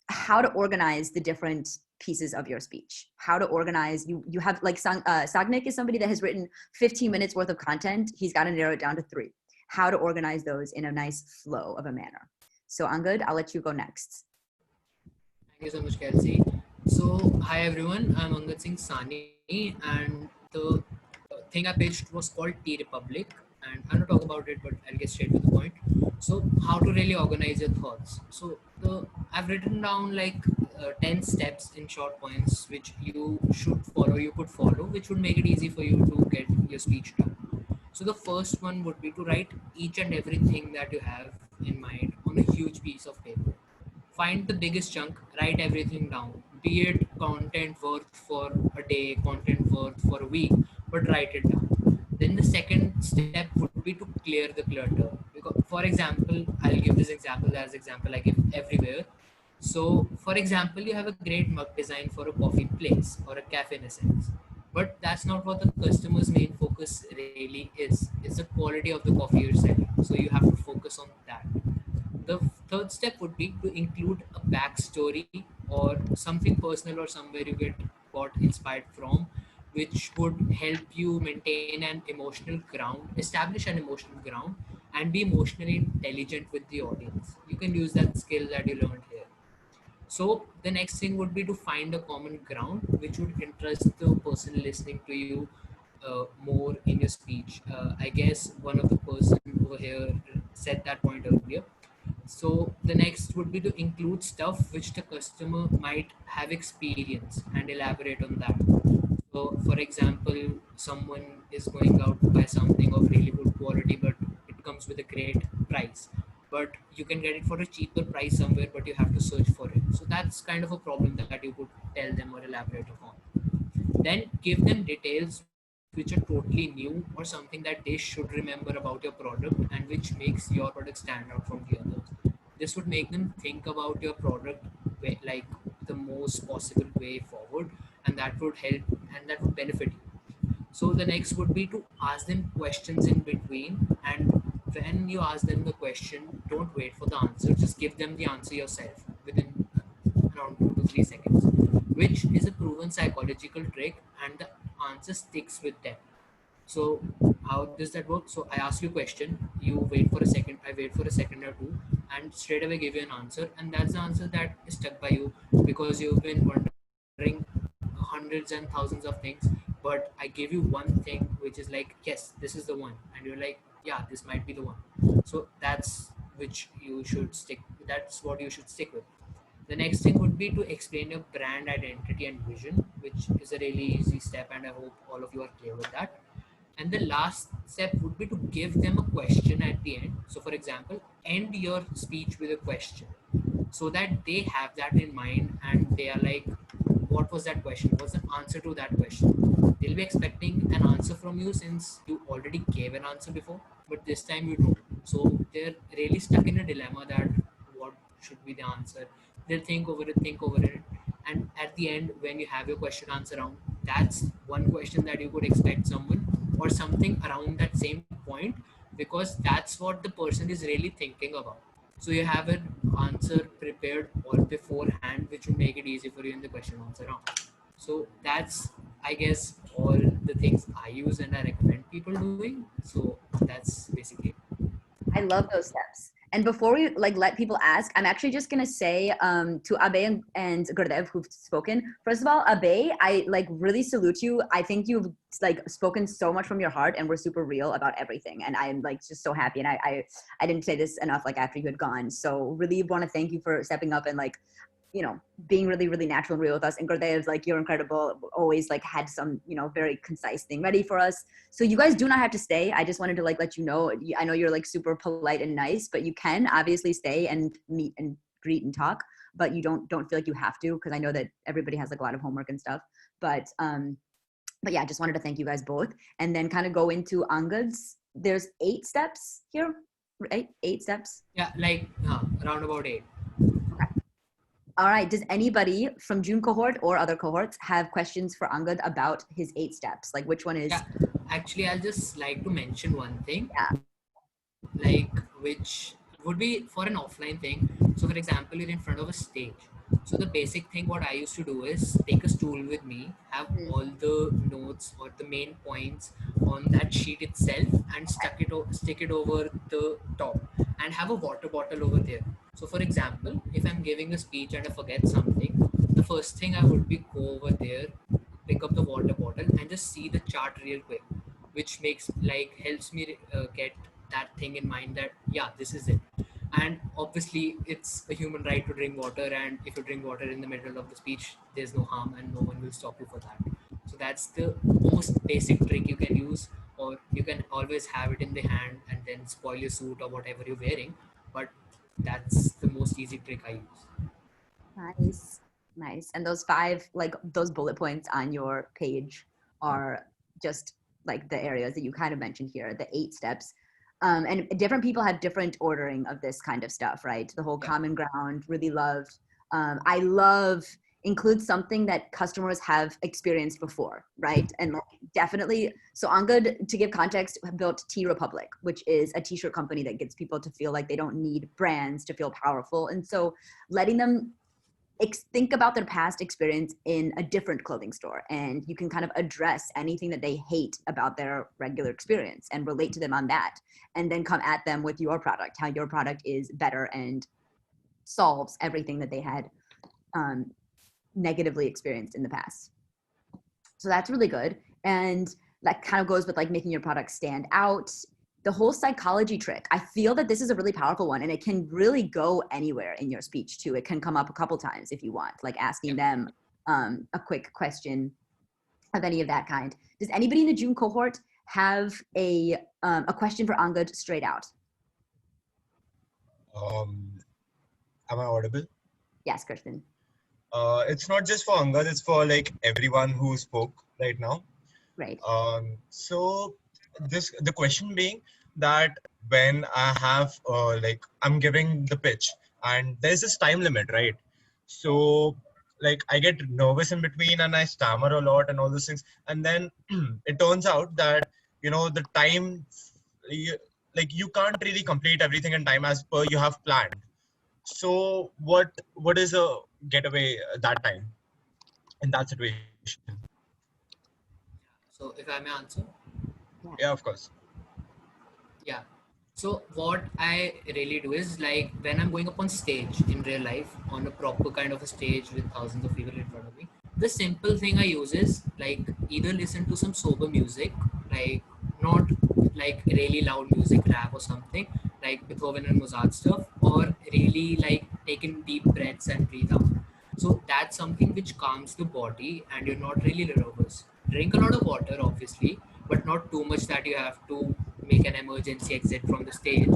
how to organize the different pieces of your speech, how to organize. You have like Sagnik is somebody that has written 15 minutes worth of content. He's got to narrow it down to 3. How to organize those in a nice flow of a manner. So Angad, I'll let you go next. Thank you so much, Kelsey. So hi everyone, I'm Angad Singh Sani, and the thing I pitched was called Tea Republic, and I'm not talk about it, but I'll get straight to the point. So how to really organize your thoughts. So I've written down like 10 steps in short points which you should follow, you could follow, which would make it easy for you to get your speech done. So the first one would be to write each and everything that you have in mind on a huge piece of paper. Find the biggest chunk, write everything down, be it content worth for a day, content worth for a week, but write it down. Then the second step would be to clear the clutter. Because, for example, I'll give this example as example I give everywhere. So, for example, you have a great mug design for a coffee place or a cafe in a sense, but that's not what the customer's main focus really is. It's the quality of the coffee you're selling. So you have to focus on that. The third step would be to include a backstory or something personal or somewhere you get got inspired from, which would help you maintain an emotional ground, establish an emotional ground, and be emotionally intelligent with the audience. You can use that skill that you learned here. So the next thing would be to find a common ground which would interest the person listening to you more in your speech. I guess one of the person over here said that point earlier. So the next would be to include stuff which the customer might have experienced and elaborate on that. So for example, someone is going out to buy something of really good quality, but it comes with a great price. But you can get it for a cheaper price somewhere, but you have to search for it. So that's kind of a problem that you could tell them or elaborate upon. Then give them details which are totally new or something that they should remember about your product and which makes your product stand out from the others. This would make them think about your product like the most possible way forward, and that would help and that would benefit you. So the next would be to ask them questions in between, and when you ask them the question, don't wait for the answer, just give them the answer yourself within around 2 to 3 seconds, which is a proven psychological trick, and the answer sticks with them. So how does that work? So I ask you a question, you wait for a second, I wait for a second or 2, and straight away give you an answer, and that's the answer that is stuck by you because you've been wondering hundreds and thousands of things, but I give you one thing which is like, yes, this is the one, and you're like, yeah, this might be the one. So that's which you should stick. That's what you should stick with. The next thing would be to explain your brand identity and vision, which is a really easy step, and I hope all of you are clear with that. And the last step would be to give them a question at the end. So, for example, end your speech with a question so that they have that in mind and they are like, what was that question? What's the answer to that question? They'll be expecting an answer from you since you already gave an answer before, but this time you don't. So, they're really stuck in a dilemma that what should be the answer. They'll think over it, and at the end, when you have your question answer round, that's one question that you could expect someone or something around that same point, because that's what the person is really thinking about. So you have an answer prepared all beforehand, which will make it easy for you in the question answer round. So that's, I guess, all the things I use and I recommend people doing. So that's basically it. I love those steps. And before we like let people ask, I'm actually just gonna say to Abe and Gurdev who've spoken. First of all, Abe, I like really salute you. I think you've like spoken so much from your heart, and we're super real about everything. And I'm like just so happy. And I didn't say this enough like after you had gone. So really want to thank you for stepping up and like, you know, being really, really natural and real with us. And Gurdev's like, you're incredible. Always like had some, you know, very concise thing ready for us. So you guys do not have to stay. I just wanted to like let you know. I know you're like super polite and nice, but you can obviously stay and meet and greet and talk. But you don't feel like you have to, because I know that everybody has like a lot of homework and stuff. But yeah, I just wanted to thank you guys both, and then kind of go into Angad's. There's 8 steps here, right? 8 steps. Yeah, like around about 8. All right. Does anybody from June cohort or other cohorts have questions for Angad about his 8 steps? Like which one is? Yeah, actually, I'll just like to mention one thing. Yeah. Like which would be for an offline thing. So for example, you're in front of a stage. So the basic thing what I used to do is take a stool with me, have all the notes or the main points on that sheet itself, and stick it over the top, and have a water bottle over there. So for example, if I'm giving a speech and I forget something, the first thing I would be go over there, pick up the water bottle and just see the chart real quick, which makes like helps me get that thing in mind that yeah, this is it. And obviously it's a human right to drink water, and if you drink water in the middle of the speech, there's no harm and no one will stop you for that. So that's the most basic trick you can use, or you can always have it in the hand and then spoil your suit or whatever you're wearing, but that's the most easy trick I use. Nice. And those 5, like those bullet points on your page are just like the areas that you kind of mentioned here, the 8 steps. And different people have different ordering of this kind of stuff, right? The whole common ground, really loved. I love include something that customers have experienced before, right? And definitely, so Angad, to give context, built T Republic, which is a t-shirt company that gets people to feel like they don't need brands to feel powerful. And so letting them think about their past experience in a different clothing store, and you can kind of address anything that they hate about their regular experience and relate to them on that, and then come at them with your product, how your product is better and solves everything that they had negatively experienced in the past. So that's really good. And that kind of goes with like making your product stand out. The whole psychology trick, I feel that this is a really powerful one, and it can really go anywhere in your speech too. It can come up a couple times if you want, like asking them a quick question of any of that kind. Does anybody in the June cohort have a question for Angad straight out? Am I audible? Yes, Kristen. It's not just for Angad, it's for like everyone who spoke right now. Right. So the question being that when I have like I'm giving the pitch and there's this time limit, right? So like I get nervous in between and I stammer a lot and all those things, and then it turns out that the time you can't really complete everything in time as per you have planned. So what is a getaway that time in that situation? So if I may answer. Yeah, of course. Yeah. So what I really do is like when I'm going up on stage in real life, on a proper kind of a stage with thousands of people in front of me, the simple thing I use is like either listen to some sober music, like not like really loud music, rap or something, like Beethoven and Mozart stuff, or really like taking deep breaths and breathe out. So that's something which calms the body and you're not really nervous. Drink a lot of water, obviously, but not too much that you have to make an emergency exit from the stage.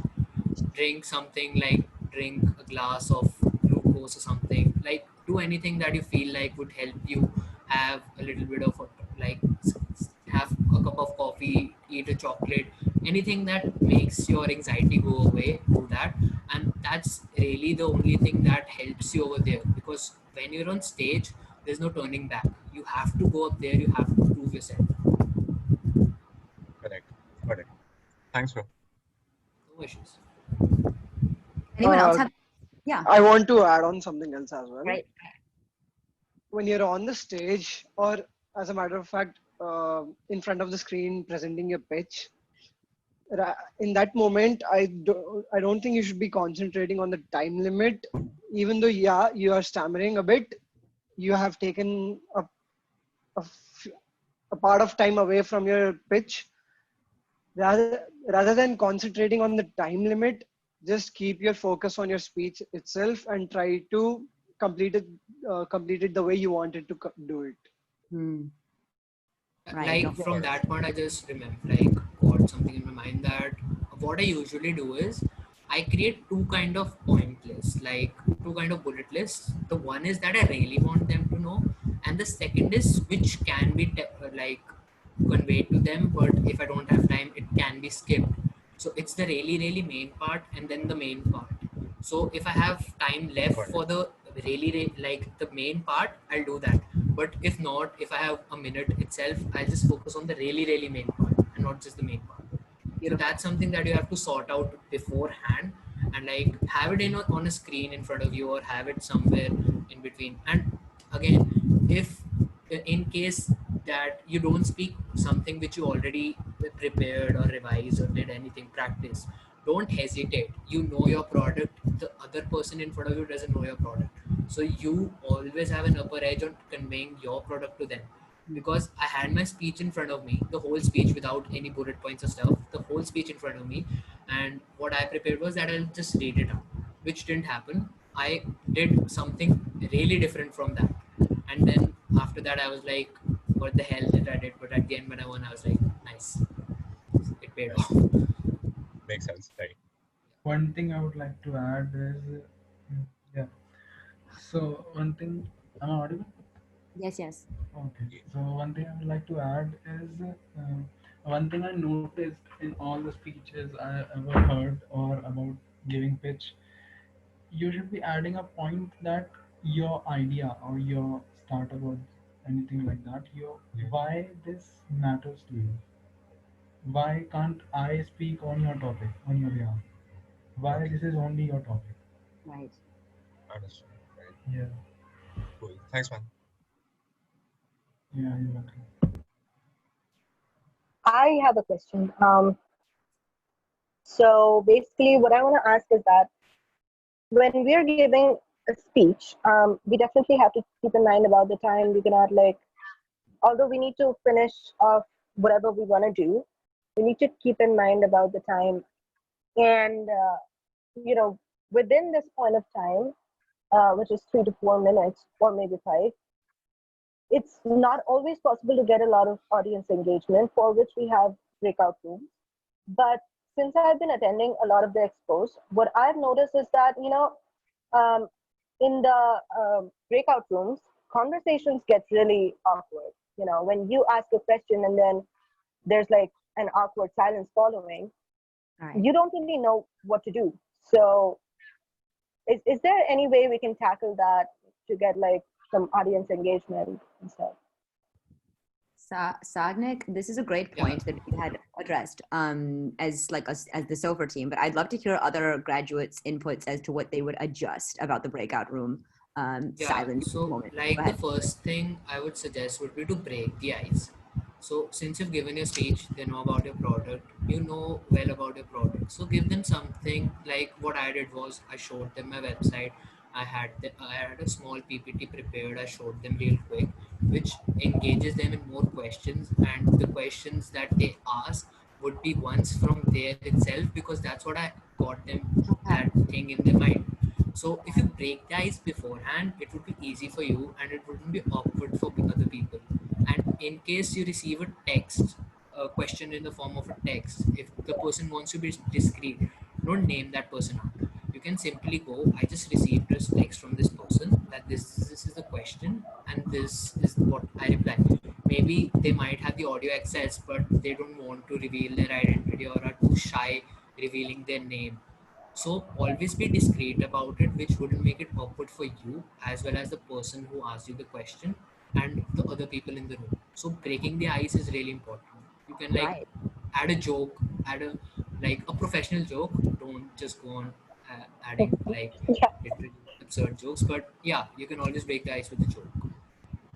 Drink something like drink a glass of glucose or something. Like do anything that you feel like would help you have a little bit of like have a cup of coffee, eat a chocolate, anything that makes your anxiety go away, do that. And that's really the only thing that helps you over there, because when you're on stage, there's no turning back. You have to go up there, you have to prove yourself. Correct. Got it. Thanks, bro. No issues. Anyone else have? Yeah. I want to add on something else as well. Right. When you're on the stage, or as a matter of fact, in front of the screen presenting your pitch, in that moment, I don't think you should be concentrating on the time limit. Even though, yeah, you are stammering a bit, you have taken a, f- a part of time away from your pitch. Rather than concentrating on the time limit, just keep your focus on your speech itself and try to complete it, complete it the way you wanted to do it. Right. Like No. from that point, I just remember, like, got something in my mind that what I usually do is I create two kind of point lists, like two kind of bullet lists. The one is that I really want them to know, and the second is which can be like conveyed to them, but if I don't have time, it can be skipped. So it's the really main part and then the main part. So if I have time left Got it. for the like the main part, I'll do that. But if not, if I have a minute itself, I'll just focus on the really main part and not just the main part. So that's something that you have to sort out beforehand and like have it on a screen in front of you or have it somewhere in between. And again, if in case that you don't speak something which you already prepared or revised or did anything practice, don't hesitate. You know your product, the other person in front of you doesn't know your product, so you always have an upper edge on conveying your product to them. Because I had my speech in front of me, the whole speech without any bullet points or stuff, the whole speech in front of me, and what I prepared was that I'll just read it out, which didn't happen. I did something really different from that, and then after that I was like, what the hell did I did? But at the end when I won, I was like, nice, it paid off. Makes sense, right? One thing I would like to add is, yeah. So one thing, am I audible? Yes. Yes. Okay. So one thing I would like to add is, one thing I noticed in all the speeches I ever heard or about giving pitch, you should be adding a point that your idea or your startup or anything like that, your why this matters to you. Why can't I speak on your topic on your behalf? Why Okay. this is only your topic? Right. Understood. Right. Yeah, Cool. Thanks, man. yeah, you're welcome. I have a question. So basically, what I want to ask is that when we are giving a speech, we definitely have to keep in mind about the time. We cannot like, although we need to finish off whatever we want to do, we need to keep in mind about the time. And you know, within this point of time, which is 3 to 4 minutes or maybe 5, it's not always possible to get a lot of audience engagement, for which we have breakout rooms. But since I've been attending a lot of the expos, what I've noticed is that, um, in the breakout rooms, conversations get really awkward. When you ask a question and then there's like an awkward silence following, Right. you don't really know what to do. So is there any way we can tackle that to get like some audience engagement and stuff? Sagnik, this is a great Yeah. point that we had addressed as like us as the SoFer team, but I'd love to hear other graduates' inputs as to what they would adjust about the breakout room silence So moment. Go like the ahead. first thing I would suggest would be to break the ice. So since you've given your speech, they know about your product, you know well about your product. So give them something. Like what I did was I showed them my website. I had a small PPT prepared. I showed them real quick, which engages them in more questions, and the questions that they ask would be ones from there itself, because that's what I got them that thing in their mind. So if you break the ice beforehand, it would be easy for you and it wouldn't be awkward for other people. And in case you receive a question in the form of a text, if the person wants to be discreet, don't name that person out. You can simply go, I just received this text from this person that this is the question and this is what I reply. Maybe they might have the audio access, but they don't want to reveal their identity or are too shy revealing their name. So always be discreet about it, which wouldn't make it awkward for you as well as the person who asked you the question and the other people in the room. So breaking the ice is really important. You can like Right. add a joke, add a like a professional joke. Don't just go on adding like Yeah, literally absurd jokes. But yeah, you can always break the ice with a joke.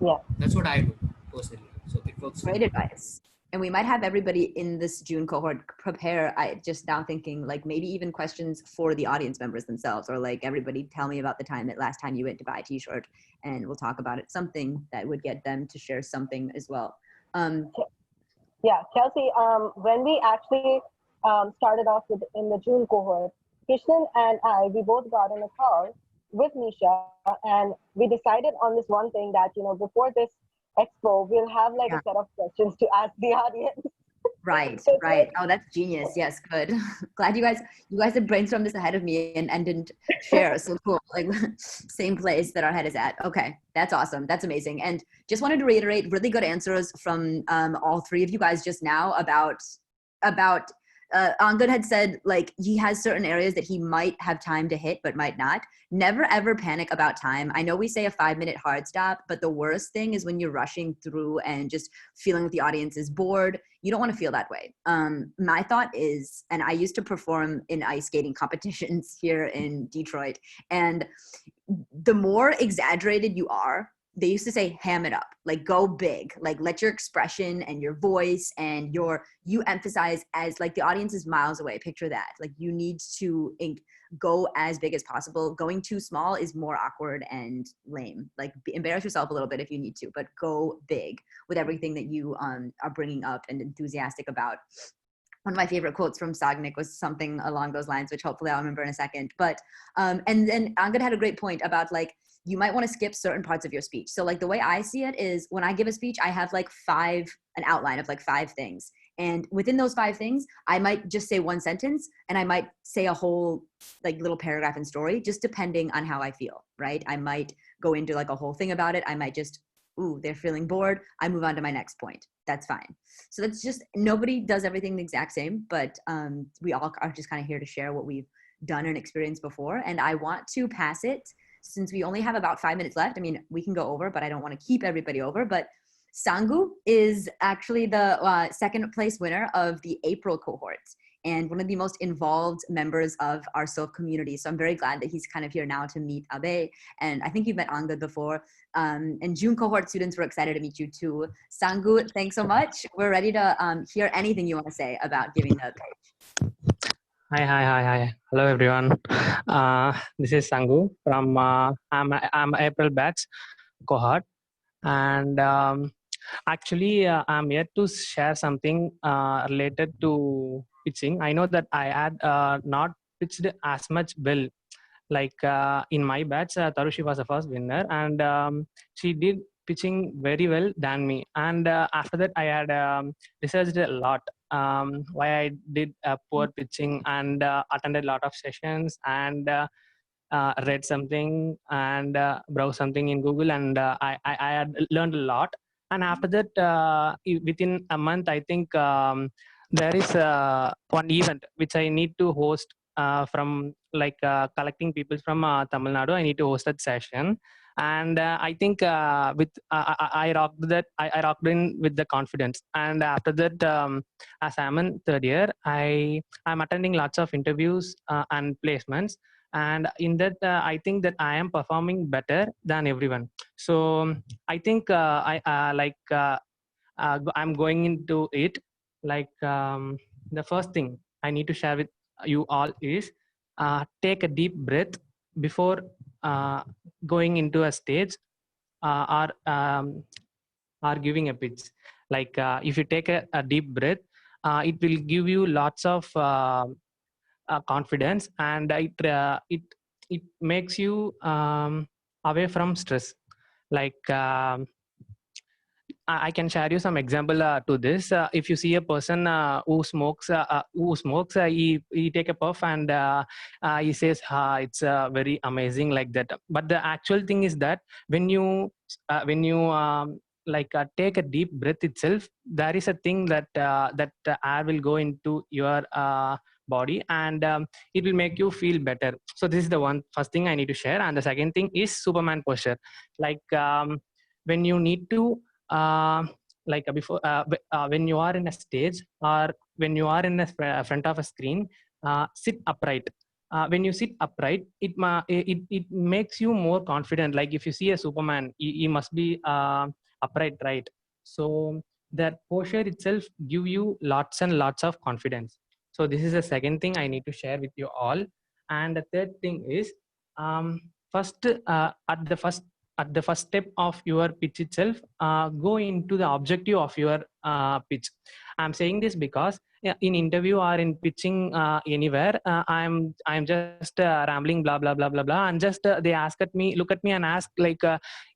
yeah. That's what I do personally. So it works for Great me. advice. And we might have everybody in this June cohort prepare. I just now thinking like maybe even questions for the audience members themselves, or like everybody tell me about the time that last time you went to buy a t-shirt and we'll talk about it. Something that would get them to share something as well. Yeah, Kelsey, when we actually started off in the June cohort, Krishnan and I, we both got on a call with Nisha, and we decided on this one thing that, before this expo, we'll have like a set of questions to ask the audience. Right. Oh, that's genius. Yes, good. Glad you guys have brainstormed this ahead of me and didn't share. So cool. Like same place that our head is at. Okay, that's awesome. That's amazing. And just wanted to reiterate really good answers from all three of you guys just now about Angad had said like he has certain areas that he might have time to hit but might not. Never ever panic about time. I know we say a 5-minute hard stop, but the worst thing is when you're rushing through and just feeling like the audience is bored. You don't want to feel that way. My thought is, and I used to perform in ice skating competitions here in Detroit, and the more exaggerated you are, they used to say ham it up, like go big, like let your expression and your voice and you emphasize as like the audience is miles away. Picture that. Like you need to go as big as possible. Going too small is more awkward and lame. Like embarrass yourself a little bit if you need to, but go big with everything that you are bringing up and enthusiastic about. One of my favorite quotes from Sagnik was something along those lines, which hopefully I'll remember in a second. But, and then Angad had a great point about like, you might want to skip certain parts of your speech. So like the way I see it is when I give a speech, I have like an outline of like 5 things. And within those 5 things, I might just say one sentence and I might say a whole like little paragraph and story, just depending on how I feel, right? I might go into like a whole thing about it. I might just, ooh, they're feeling bored. I move on to my next point. That's fine. So that's just, nobody does everything the exact same, but we all are just kind of here to share what we've done and experienced before. And I want to pass it, since we only have about 5 minutes left. I mean, we can go over, but I don't want to keep everybody over. But Sangu is actually the second place winner of the April cohort and one of the most involved members of our SoF community. So I'm very glad that he's kind of here now to meet Abe. And I think you've met Angad before. And June cohort students were excited to meet you too. Sangu, thanks so much. We're ready to hear anything you want to say about giving the page. Hi. Hello, everyone. This is Sangu from I'm April batch cohort, and actually I'm here to share something related to pitching. I know that I had not pitched as much well. Like in my batch, Tarushi was the first winner, and she did pitching very well than me. And after that, I had researched a lot why I did poor pitching, and attended a lot of sessions, and read something and browse something in Google, and I had learned a lot. And after that, within a month, I think there is one event which I need to host from like collecting people from Tamil Nadu. I need to host that session, and I think with I rocked that. I rocked in with the confidence. And after that, as I'm in third year, I'm attending lots of interviews and placements. And in that, I think that I am performing better than everyone. So I think I'm going into it. Like the first thing I need to share with you all is take a deep breath before going into a stage or giving a pitch. Like if you take a deep breath, it will give you lots of confidence, and it makes you away from stress. Like I can share you some example to this. If you see a person who smokes, he take a puff, and he says, "It's very amazing," like that. But the actual thing is that when you take a deep breath itself, there is a thing that air will go into your body, and it will make you feel better. So this is the first thing I need to share. And the second thing is Superman posture. Like when you need to when you are in a stage, or when you are in the front of a screen, sit upright. When you sit upright, it makes you more confident. Like if you see a Superman, he must be upright, right? So that posture itself give you lots and lots of confidence. So this is the second thing I need to share with you all. And the third thing is, first at the first step of your pitch itself, go into the objective of your pitch. I'm saying this because in interview or in pitching anywhere, I'm just rambling blah blah blah blah blah, and just they look at me and ask like,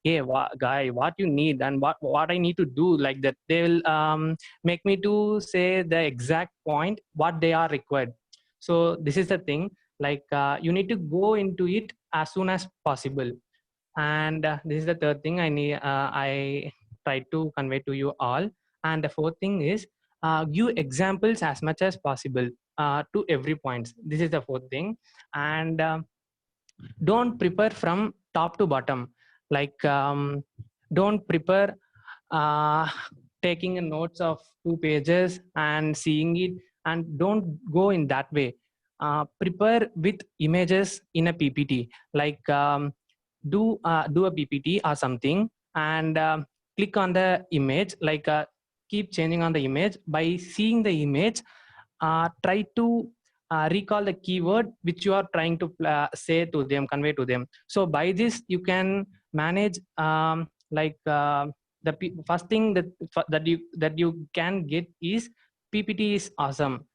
hey guy, what you need and what I need to do, like that. They will make me to say the exact point what they are required. So this is the thing, like you need to go into it as soon as possible. And this is the third thing I try to convey to you all. And the fourth thing is, give examples as much as possible to every point. This is the fourth thing. And don't prepare from top to bottom, like don't prepare uh, taking a notes of 2 pages and seeing it, and don't go in that way. Prepare with images in a ppt, like do a ppt or something, and click on the image, like keep changing on the image. By seeing the image, try to recall the keyword which you are trying to say to them, convey to them. So by this you can manage like first thing that you can get is ppt is awesome.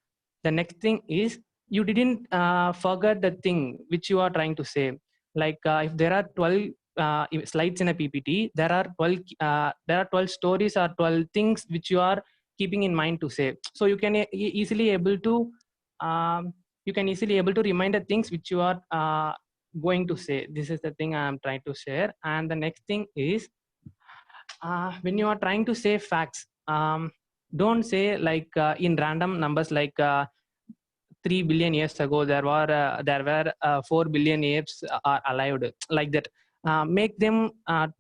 The next thing is, you didn't forget the thing which you are trying to say. Like if there are 12 slides in a ppt, there are 12 stories or 12 things which you are keeping in mind to say. So you can easily able to remind the things which you are going to say. This is the thing I am trying to share. And the next thing is, when you are trying to say facts, don't say like in random numbers, like 3 billion years ago there were 4 billion apes are alive, like that. Make them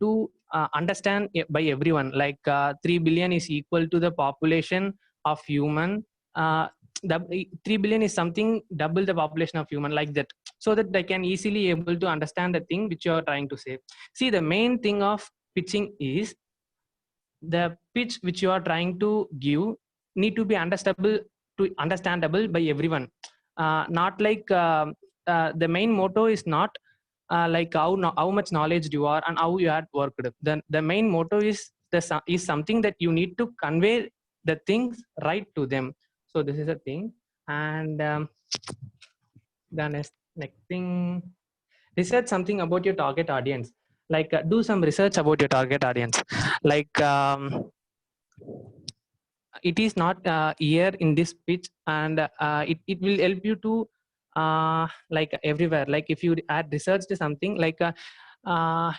to understand by everyone, like 3 billion is equal to the population of human. The 3 billion is something double the population of human, like that, so that they can easily able to understand the thing which you are trying to say. See, the main thing of pitching is the pitch which you are trying to give need to be understandable by everyone. Not like the main motto is not like how much knowledge you are and how you had worked. The main motto is something that you need to convey the things right to them. So this is a thing. And the next thing, research something about your target audience. Like do some research about your target audience. Like it is not here in this pitch, and it will help you to like everywhere. Like if you add research to something, like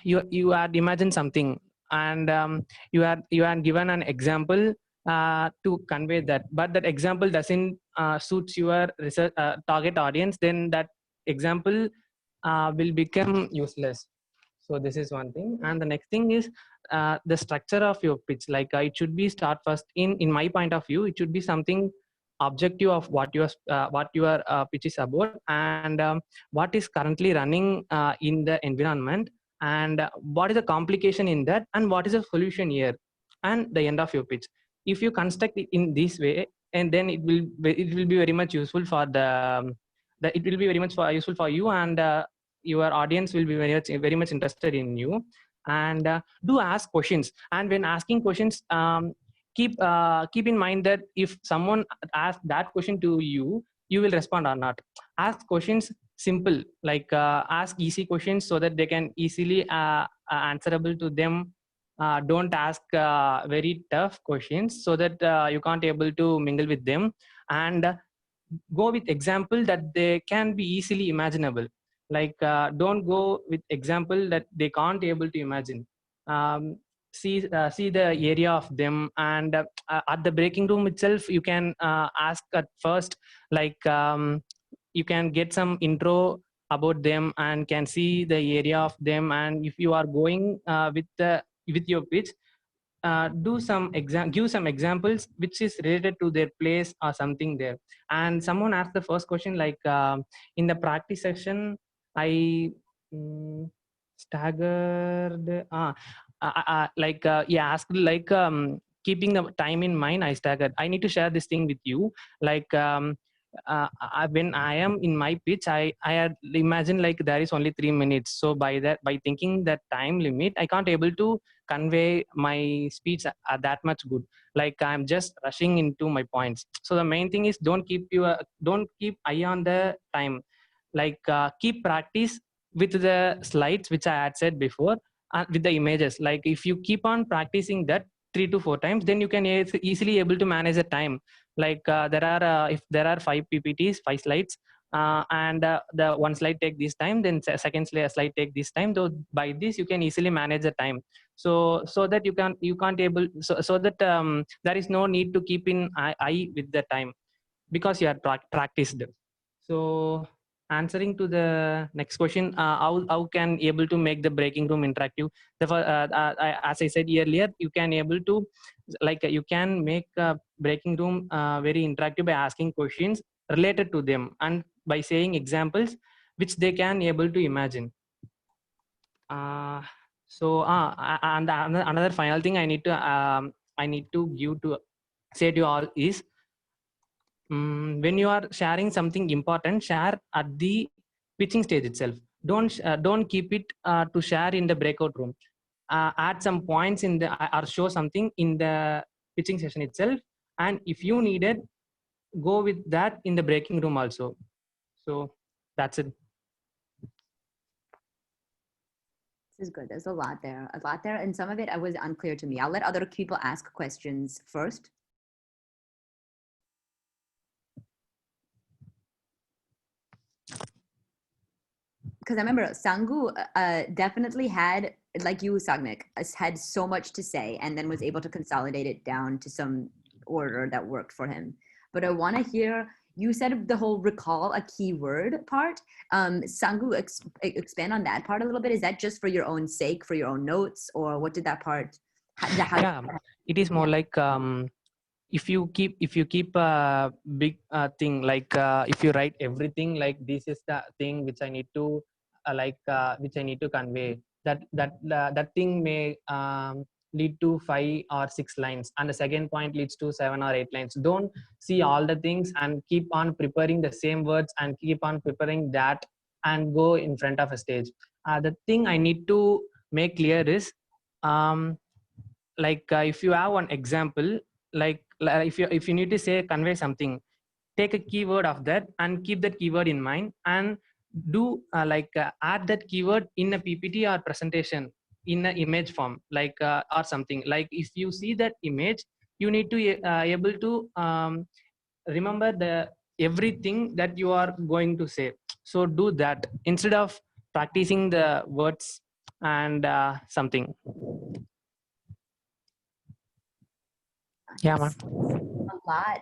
you had imagined something, and you had given an example to convey that, but that example doesn't suits your research target audience, then that example will become useless. So this is one thing. And the next thing is the structure of your pitch. Like it should be start first, in my point of view, it should be something objective of what your pitch is about, and what is currently running in the environment, and what is the complication in that, and what is the solution here, and the end of your pitch. If you construct it in this way, and then it will be very much useful for it will be very much useful for you, and your audience will be very much interested in you. And do ask questions. And when asking questions, keep in mind that if someone asks that question to you, you will respond or not. Ask questions simple, like ask easy questions so that they can easily answerable to them. Don't ask very tough questions, so that you can't able to mingle with them. And go with example that they can be easily imaginable. Like don't go with example that they can't able to imagine. See the area of them, and at the breaking room itself, you can ask at first, like you can get some intro about them and can see the area of them. And if you are going with your pitch, give some examples which is related to their place or something there. And someone asked the first question, like in the practice session, I staggered like he asked, like keeping the time in mind, I staggered. I need to share this thing with you. Like when I am in my pitch, I had imagined like there is only 3 minutes. So by thinking that time limit, I can't able to convey my speech that much good. Like I'm just rushing into my points. So the main thing is don't keep eye on the time. Like keep practice with the slides, which I had said before, with the images. Like if you keep on practicing that 3 to 4 times, then you can easily able to manage the time. Like if there are 5 ppts, 5 slides, and the one slide take this time, then second slide take this time. So by this you can easily manage the time. So that you can't able, so that there is no need to keep in eye with the time, because you are practiced. So answering to the next question, how can able to make the breaking room interactive? As I said earlier, you can able to, like you can make a breaking room very interactive by asking questions related to them and by saying examples which they can able to imagine. And another final thing I need to give to say to you all is, when you are sharing something important, share at the pitching stage itself. Don't keep it to share in the breakout room. Add some points in the or show something in the pitching session itself, and if you need it, go with that in the breaking room also. So that's it. This is good. There's a lot there, and some of it was unclear to me. I'll let other people ask questions first. Because I remember Sangu definitely had, like you, Sagnik, had so much to say and then was able to consolidate it down to some order that worked for him. But I want to hear, you said the whole recall a keyword part. Sangu, expand on that part a little bit. Is that just for your own sake, for your own notes, or what did that part? Yeah, it is more like if you keep a big thing, like if you write everything like this is the thing which I need to which I need to convey, that thing may lead to 5 or 6 lines, and the second point leads to 7 or 8 lines. Don't see all the things and keep on preparing the same words and keep on preparing that and go in front of a stage. The thing I need to make clear is, if you have one example, if you need to say convey something, take a keyword of that and keep that keyword in mind, and do add that keyword in a ppt or presentation in an image form, or something. Like if you see that image, you need to able to remember the everything that you are going to say. So do that instead of practicing the words and something. Yeah, man.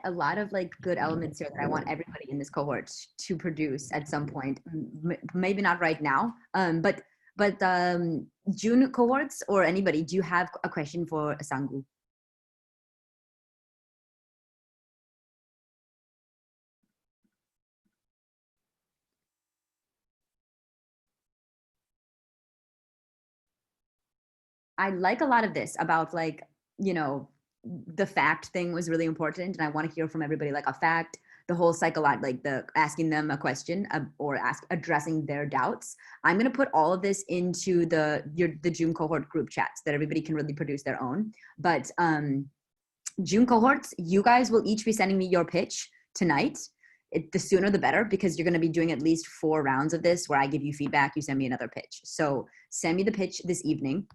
A lot of like good elements here that I want everybody in this cohort to produce at some point. Maybe not right now, but June cohorts or anybody, do you have a question for Sangu? I like a lot of this about, like, you know, the fact thing was really important, and I want to hear from everybody like a fact, the whole psychological, like the asking them a question or addressing their doubts. I'm going to put all of this into the June cohort group chats that everybody can really produce their own. But June cohorts, you guys will each be sending me your pitch tonight. The sooner the better, because you're going to be doing at least 4 rounds of this where I give you feedback, you send me another pitch. So send me the pitch this evening.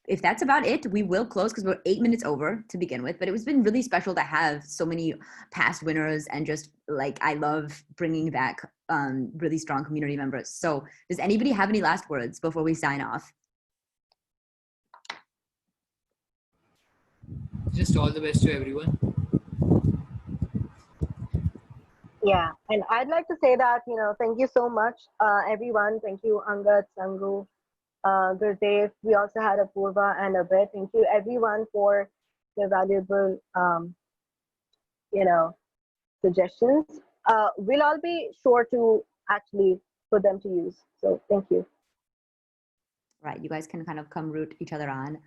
If that's about it, we will close because we're 8 minutes over to begin with, but it was been really special to have so many past winners, and just like, I love bringing back really strong community members. So does anybody have any last words before we sign off? Just all the best to everyone. Yeah, and I'd like to say that, thank you so much, everyone. Thank you, Angad, Sangu, Gurdev. We also had Apurva and Abhay. Thank you, everyone, for their valuable, suggestions. We'll all be sure to actually put them to use. So thank you. right? You guys can kind of come root each other on.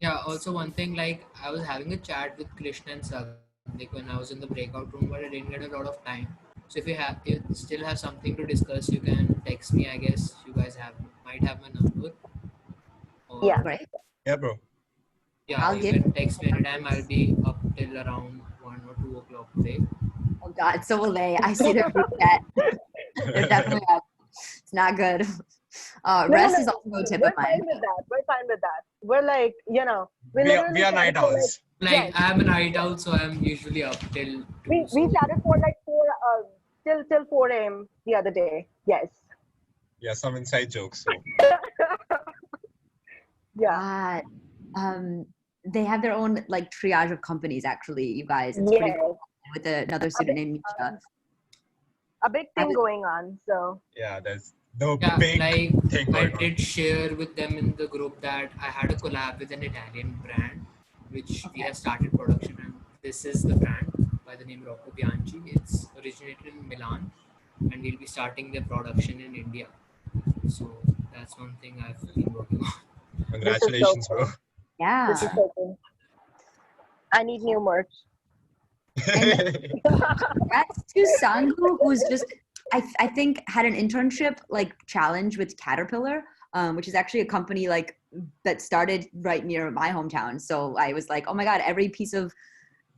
Yeah, also one thing, like I was having a chat with Krishna and Sadik when I was in the breakout room, but I didn't get a lot of time. So if you still have something to discuss, you can text me. I guess you guys might have my number, or Yeah. Great. Yeah, bro. yeah, I'll you give can text me anytime. I'll be up till around 1 or 2 o'clock today. Oh God, so will they. I see their group chat. They're definitely up. It's not good. No, Rest is also a tip of we're mine. fine with that. We're fine with that. We're like, we We are, literally we are chatted night for like, owls. Like I'm a night owl, so I'm usually up till 2. we So chatted for like till 4 a.m. the other day. Yes. Yeah, some inside jokes. So Yeah. They have their own like triage of companies. Actually, you guys, it's pretty Yes. cool. With another student named Misha. A big thing going on. So yeah, there's the yeah, big like thing I going on. did share with them in the group that I had a collab with an Italian brand, which we have started production, and this is the brand by the name Rocco Bianchi. It's originated in Milan, and we'll be starting their production in India. So that's one thing I've been working on. this is so Congratulations, bro. cool. Yeah. This is so cool. I need new merch. And congrats to Sangu, who's just I think had an internship like challenge with Caterpillar, which is actually a company like that started right near my hometown. So I was like, oh my God, every piece of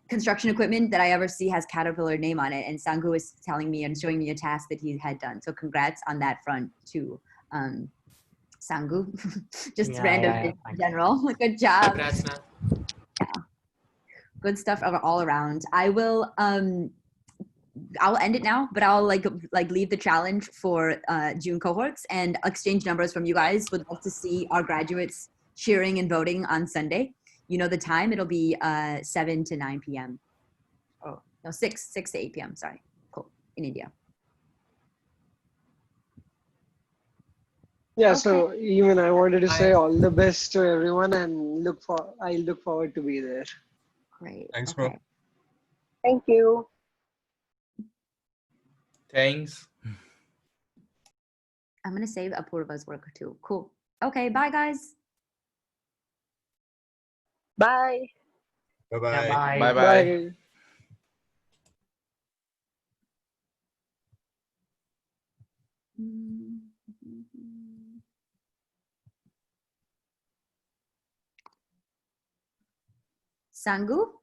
construction equipment that I ever see has Caterpillar name on it. And Sangu is telling me and showing me a task that he had done. So congrats on that front too. Sangu, just random in general. Good job. Congrats, man. Good stuff all around. I'll end it now, but I'll like leave the challenge for June cohorts and exchange numbers from you guys. Would love to see our graduates cheering and voting on Sunday. You know the time, it'll be 7 to 9 p.m. Oh, no, 6 to 8 p.m. Sorry. Cool. In India. Yeah, Okay. so even I wanted to say Bye. all the best to everyone and I look forward to be there. Great. Thanks, Okay. bro. Thank you. Thanks. I'm going to save Apurva's work too. Cool. Okay. Bye, guys. Bye. Bye-bye. Yeah, bye. Bye bye. Bye. Sangu?